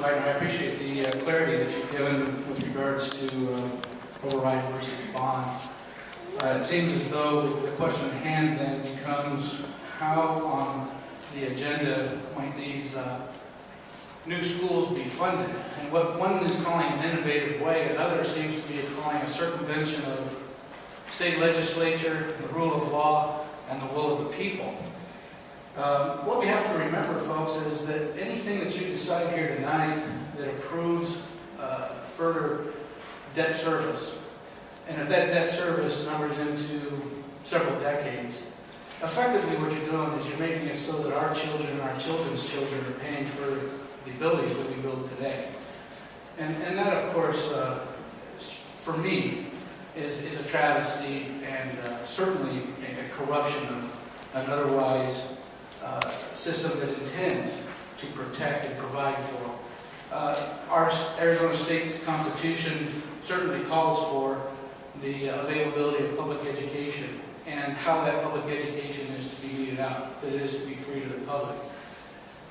Supervisor. I appreciate the clarity that you've given with regards to override versus bond. It seems as though the question at hand then becomes how on the agenda might these new schools be funded. And what one is calling an innovative way, another seems to be calling a circumvention of state legislature, the rule of law, and the will of the people. What we have to remember, folks, is that anything that you decide here tonight that approves further debt service, and if that debt service numbers into several decades, effectively what you're doing is you're making it so that our children and our children's children are paying for the buildings that we build today. And that, of course, for me, is a travesty and certainly a corruption of an otherwise system that intends to protect and provide for. Our Arizona State Constitution certainly calls for the availability of public education and how that public education is to be meted out, that it is to be free to the public.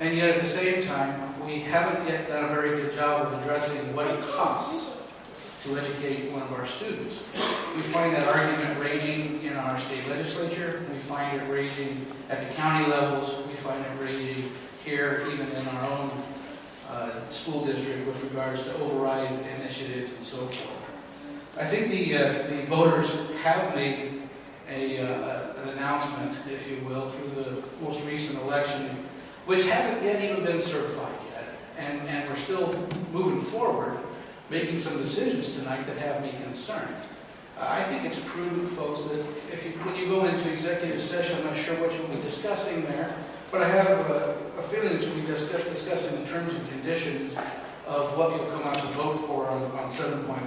And yet at the same time, we haven't yet done a very good job of addressing what it costs to educate one of our students. We find that argument raging in our state legislature. We find it raging at the county levels. We find it raging here, even in our own school district with regards to override initiatives and so forth. I think the voters have made an announcement, if you will, through the most recent election, which hasn't yet even been certified yet. And we're still moving forward, making some decisions tonight that have me concerned. I think it's prudent, folks, that when you go into executive session, I'm not sure what you'll be discussing there, but I have a feeling that you'll be discussing the terms and conditions of what you'll come out to vote for on 7.1.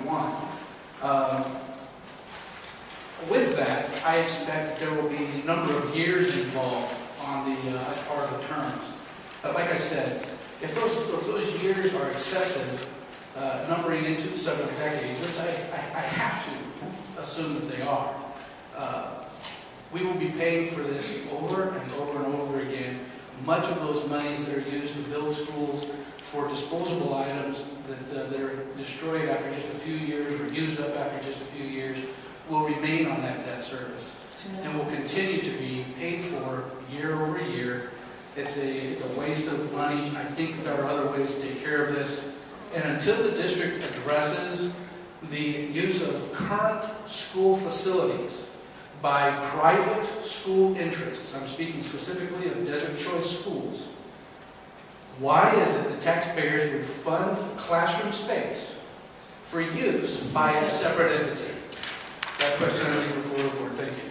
With that, I expect that there will be a number of years involved on as part of the terms. But like I said, if those years are excessive, numbering into several decades, which I have to assume that they are, we will be paying for this over and over and over again. Much of those monies that are used to build schools for disposable items that are destroyed after just a few years or used up after just a few years will remain on that debt service and will continue to be paid for year over year. It's a waste of money. I think there are other ways to take care of this. And until the district addresses the use of current school facilities by private school interests, I'm speaking specifically of Desert Choice Schools, why is it that taxpayers would fund classroom space for use by a separate entity? That question I leave before the board. Thank you.